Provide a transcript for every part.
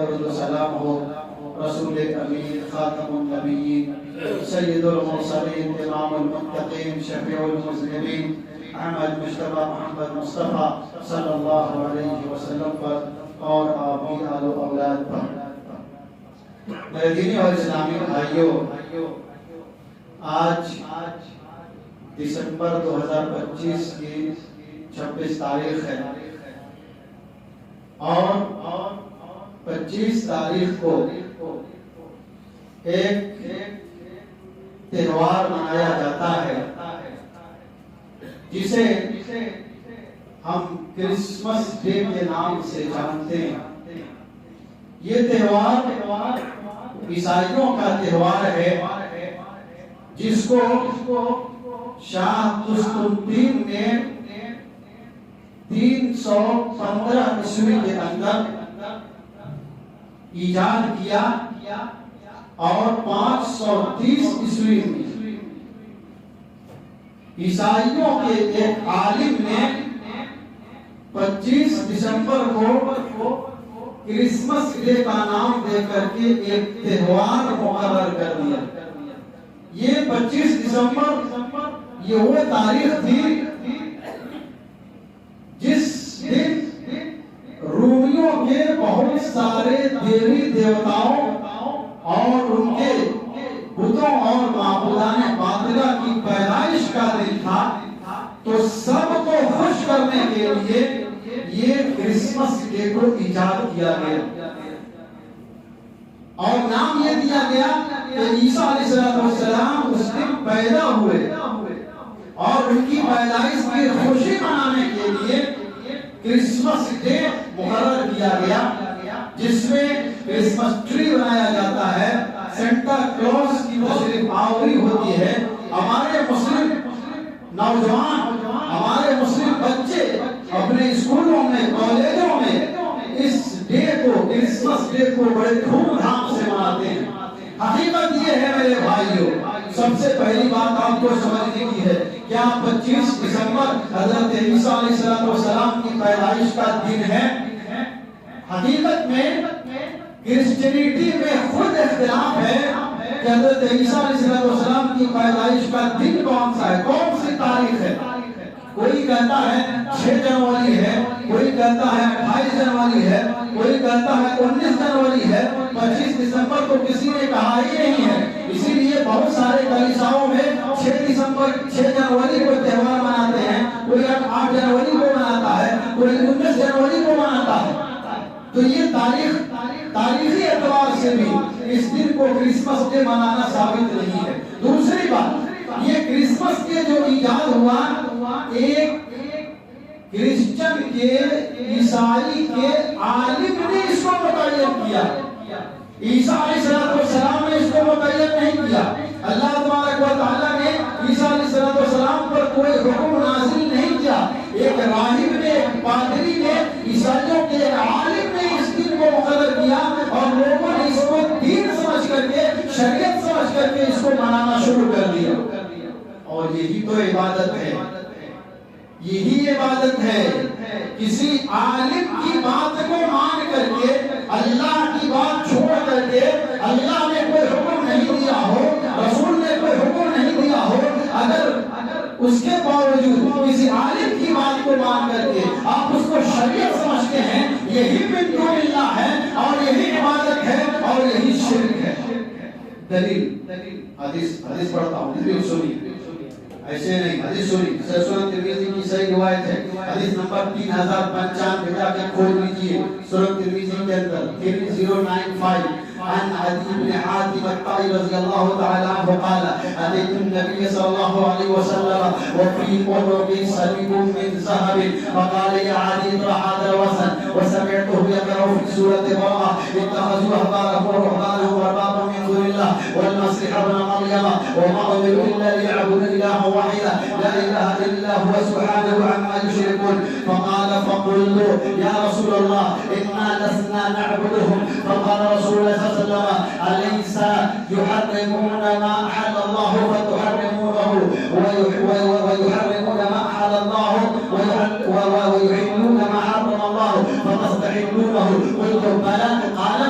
درود و سلام ہو رسول امین خاتم النبیین سید المرسلین امام المتقین شفیع المذنبین احمد مجتبی محمد مصطفیٰ صلی اللہ علیہ وسلم پر اور آپ کی آل و اولاد پر۔ میرے دینی اور اسلامی بھائیوں، آج دسمبر 2025 کی 26 تاریخ ہے اور 25 تاریخ کو ایک تہوار منایا جاتا ہے جسے ہم کرسمس ڈے کے نام سے جانتے ہیں۔ یہ تہوار عیسائیوں کا تہوار ہے جس کو شاہ قسطنطین نے 315 عیسوی کے اندر ایجاد کیا اور 530 عیسوی میں عیسائیوں کے ایک عالم نے 25 دسمبر کو کرسمس ڈے کا نام دے کر کے ایک تہوار مقرر کر دیا۔ یہ 25 دسمبر یہ وہ تاریخ تھی جس دن رومیوں کے بہت سارے دیوی دیوتاؤں اور ان کے بتوں اور معبودان باطلہ کی پیدائش کا دن تھا، تو سب کو خوش کرنے کے لیے یہ کرسمس ڈے کو ایجاد کیا گیا اور نام یہ دیا گیا کہ عیسیٰ علیہ السلام اس دن پیدا ہوئے اور ان کی پیدائش کی خوشی منانے کے لیے کرسمس ڈے مقرر کیا گیا، جس میں کرسمس ٹری بنایا جاتا ہے، سینٹا کلوز کی تشریف آوری ہوتی ہے۔ ہمارے مسلم نوجوان، ہمارے مسلم بچے اپنے اسکولوں میں، کالجوں میں اس ڈے کو، کرسمس ڈے کو بڑے دھوم دھام سے مناتے ہیں۔ حقیقت یہ ہے میرے بھائیوں، سب سے پہلی بات آپ کو سمجھنے کی ہے، کیا 25 دسمبر حضرت عیسیٰ علیہ السلام کی پیدائش کا دن ہے؟ حقیقت میں کرسچینٹی میں خود اختلاف ہے کہ حضرت عیسیٰ علیہ السلام کی پیدائش کا دن کون سا ہے، کون سی تاریخ ہے۔ کوئی کہتا ہے 6 جنوری ہے، کوئی کہتا ہے 28 جنوری ہے، کوئی کہتا ہے 19 جنوری ہے، 25 دسمبر کو کسی نے کہا ہی نہیں ہے۔ اسی لیے بہت سارے کلیساؤں میں 6 جنوری کو تہوار مناتے ہیں، کوئی 8 جنوری کو مناتا ہے، کوئی 19 جنوری کو مناتا ہے۔ تو یہ تاریخی اعتبار سے بھی اس دن کو کرسمس ڈے منانا ثابت نہیں ہے۔ دوسری بات، یہ کرسمس ڈے جو ایجاد ہوا ایک کرسچن کے، عیسائی کے عالم نے اس کو متعین کیا۔ عیسیٰ علیہ السلام نے اس کو متعین نہیں کیا۔ اللہ تبارک و تعالیٰ نے عیسیٰ علیہ السلام پر کوئی حکم نازل نہیں کیا۔ ایک راہب نے، ایک پادری نے، عیسائیوں کے عالم نے اس دن کو مقرر کیا اور لوگوں نے اس کو دین سمجھ کر کے، شریعت سمجھ کر کے اس کو منانا شروع کر دیا۔ اور یہی تو عبادت ہے، یہی عبادت ہے۔ کسی عالم کی بات کو مان کر کے، اللہ کی بات چھوڑ کر کے، اللہ نے کوئی حکم نہیں دیا ہو، رسول نے کوئی حکم نہیں دیا ہو، اگر اس کے باوجود کسی عالم کی بات کو مان کر کے آپ اس کو شریعت سمجھتے ہیں، یہی من دون اللہ ہے اور یہی عبادت ہے اور یہی شرک ہے۔ دلیل حدیث پڑھتا ہوں، دلیل سنی، ایسے نہیں، حدیث سنی، سنن ترمذی کی صحیح روایت ہے، حدیث نمبر 3095 جا کے کھول لیجئے، سنن ترمذی کے اندر 3095 عن عدي بن حاتم الطائي رضي الله تعالى عنه قال أتيت النبي صلى الله عليه وسلم وفي عنقه صليب من ذهب فقال يا عدي اقرأ هذا الوثن وسمعته يقرأ في سورة براءة اتخذوا أحبارهم ورهبانهم أربابا من دون الله والمسيح ابن مريم وما أمروا إلا ليعبدوا إلها واحدا لا إله إلا هو سبحانه عما يشركون فقال فقلت يا رسول الله إنا لسنا نعبدهم فقال رسول الله صلى الله عليه وسلم أليس يحرمون ما أحل الله فتحرمونه ويحرمون ما أحل الله ويحلون ما حرم الله فتستحلونه قلت بلى قال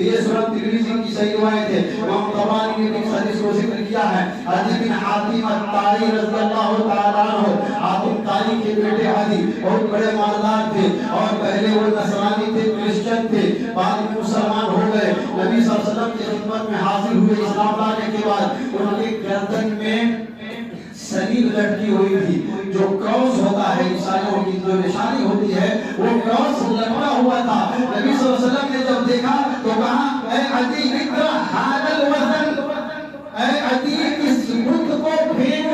یہ سنن ترمذی کی صحیح روایت ہے. امام طبرانی نے اس حدیث کو ذکر کیا ہے. عدی بن حاتم الطائی رضی اللہ تعالیٰ عنہ, حاتم طائی کے بیٹے عدی بہت بڑے مالدار تھے اور پہلے وہ نصرانی تھے, کرسچن تھے, بعد میں مسلمان ہو گئے. نبی صلی اللہ علیہ وسلم کی خدمت میں حاضر ہوئے. اسلام لانے کے بعد ان کے گردن میں صلیب لٹکی ہوئی تھی. جو کراس ہوتا ہے عیسائیوں کی جو نشانی ہوتی ہے وہ کراس لٹکا ہوا تھا. نبی صلی اللہ علیہ وسلم نے جب دیکھا تو کہا اے عدی اقرا ھذا الوثن, اے عدی اس بت کو پھینک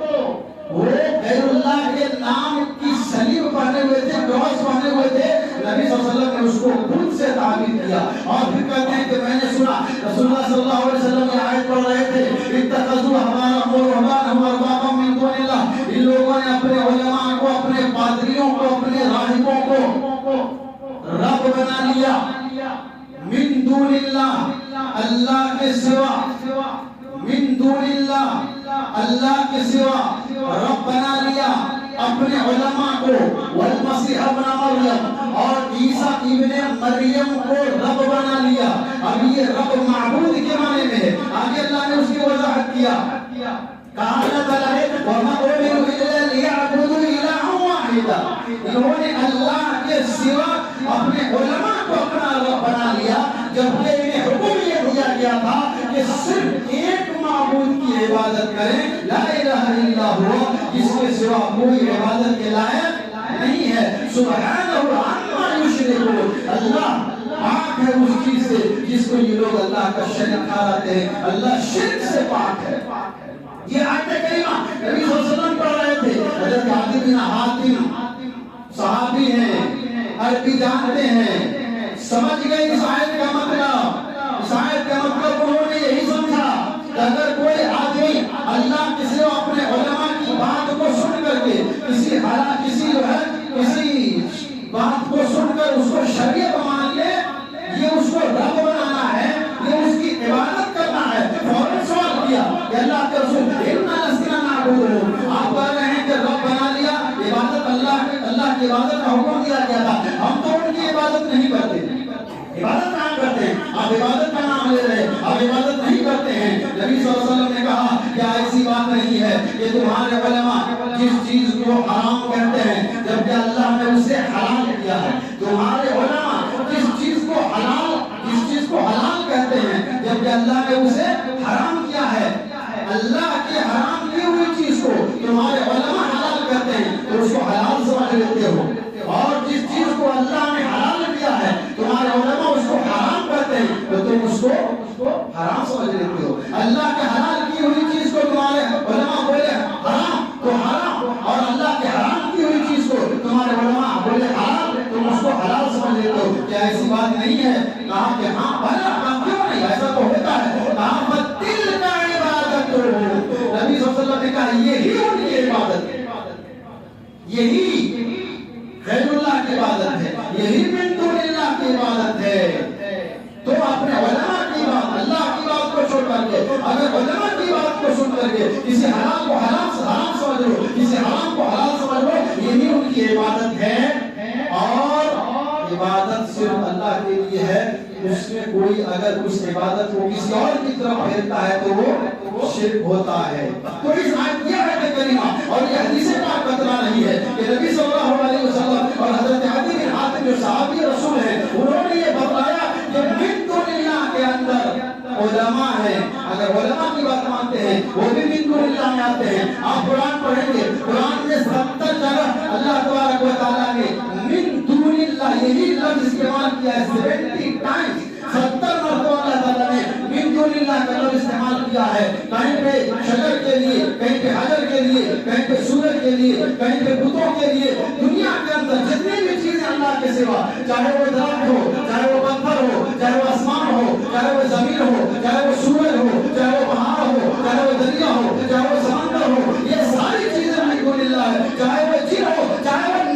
دو. وہ غیر اللہ کے نام کی صلیب پہنے ہوئے تھے, کراس پہنے ہوئے تھے. نبی صلی اللہ علیہ وسلم نے اس کو بت سے تعبیر کیا. اور پھر کہتے ہیں کہ میں نے سنا رسول اللہ صلی اللہ علیہ وسلم یہ آیت پڑھ رہے تھے, اتخذوا احبارهم ورهبانهم اربابا من دون اللہ. ان لوگوں نے اپنے علماء کو, اپنے پادریوں کو, اپنے راہبوں کو رب بنا لیا. من دون اللہ, اللہ کے سوا, من دون اللہ, اللہ کے سوا رب بنا لیا. اپنے علماء کو والمسیح ابن مریم اور عیسیٰ ابن مریم کو رب بنا لیا. اب یہ رب معبود کے معنی میں ہے. آگے اللہ نے اس کی وضاحت کیا, کہا وَمَا أُمِرُوا إِلَّا لِيَعْبُدُوا إِلَٰهًا وَاحِدًا. انہوں نے اللہ کے سوا اپنے علماء کو اپنا رب بنا لیا, جبکہ انہیں حکم یہ دیا گیا تھا کہ صرف ایک معبود کی عبادت کریں, لا الہ الا ہوا, جس کے سوا کوئی عبادت کے لائق نہیں ہے. سبحانہ عما یشرکون, اللہ پاک ہے اس چیز سے جس کو یہ لوگ اللہ کا شریک ٹھہراتے ہیں. اللہ شرک سے پاک ہے. یہ آیت کریمہ نبی صلی اللہ علیہ وسلم پڑھ رہے تھے. حضرت عدی بن حاتم صحابی ہیں, عربی جانتے ہیں, سمجھ گئے اس آیت کا مطلب. اس آیت کا مطلب انہوں نے یہی سمجھا کہ اگر کوئی آدمی اللہ کے سوا اپنے علماء کی بات کو سن کر کے کسی بات کو سن کر اس کو شریعت مان لے, یہ اس کو رب بنانا ہے, یہ اس کی عبادت کرنا ہے. فوراً سوال کیا کہ اللہ کے رسول آپ کہہ رہے ہیں کہ رب بنا لیا, عبادت اللہ کی عبادت کا حکم دیا گیا تھا, ہم تو ان کی عبادت نہیں کرتے. عبادت کہاں کرتے ہیں؟ آپ عبادت کا نام لے رہے, آپ عبادت نہیں کرتے ہیں. نبی صلی اللہ علیہ وسلم نے کہا کہ ایسی بات نہیں ہے کہ تمہارے علماء جس چیز کو حرام کہتے ہیں جبکہ اللہ نے اسے حلال کیا ہے. تمہارے علماء جس چیز کو حلال کہتے ہیں جبکہ اللہ نے اسے حرام کیا ہے. اللہ کی حرام کی ہوئی چیز کو تمہارے علماء حلال کہتے ہیں تو اس کو حلال سمجھ لیتے ہو, اور جس چیز کو اللہ نے حلال کیا ہے تمہارے علماء اس کو حرام کہتے ہیں تو تم اس کو حرام سمجھ لیتے ہو. اللہ کے حلال کی ہوئی چیز کو تمہارے علماء بولے حرام تو حرام, اور اللہ کے حرام کی ہوئی چیز کو تمہارے علماء بولے حلال, تم اس کو حلال سمجھ لیتے ہو. کیا ایسی بات نہیں ہے؟ کہا کہ ہاں بھلا, کیوں نہیں, ایسا تو ہوتا ہے. کہا دل کا عبادت تو نبی صلی اللہ علیہ وسلم نے کہا یہی ان کی عبادت ہے, یہی غیر اللہ کی عبادت ہے, یہی من دون اللہ کی عبادت ہے. تو اپنے علماء کی بات, اللہ کی بات کو چھوڑ کر کے اگر علماء کی بات کو سن کر کے کسی حرام کو حرام سمجھ لو, کسی حرام کو حلال سمجھ لو, یہی ان کی عبادت ہے. اور عبادت صرف اللہ کے لیے ہے. اس میں کوئی اگر اس عبادت کو کسی اور کی طرف پھیرتا ہے تو وہ شرک ہوتا ہے. تو اس آیت یہ ہے کریمہ اور یہ حدیث پاک بتلا نہیں ہے کہ نبی صلی اللہ علیہ وسلم اور حضرت عدی بن حاتم جو صحابی رسول ہیں انہوں نے یہ بتلایا کہ من دون اللہ کے اندر علماء ہیں. اگر علماء کی بات مانتے ہیں وہ بھی من دون اللہ میں آتے ہیں. آپ قرآن پڑھیں گے, قرآن میں 70 جگہ اللہ تبارک و تعالیٰ نے من دون اللہ یہی لفظ استعمال کیا ہے. 70 ٹائمز, 70 مرتبہ اللہ تعالیٰ نے من دون اللہ کا لفظ استعمال کیا ہے. کہیں پہ شجر کے لیے, کہیں پہ حجر کے لیے, کہیں پہ سورج کے لیے, کہیں پہ بتوں کے لیے. دنیا کے اندر جتنی بھی چیزیں اللہ کے سوا, چاہے وہ درخت ہو, چاہے وہ پتھر ہو, چاہے وہ آسمان ہو, چاہے وہ زمین ہو, چاہے وہ سورج ہو, چاہے وہ پہاڑ ہو, چاہے وہ دریا ہو, چاہے وہ سمندر ہو, یہ ساری چیزیں من دون اللہ ہے. چاہے وہ جن ہو, چاہے وہ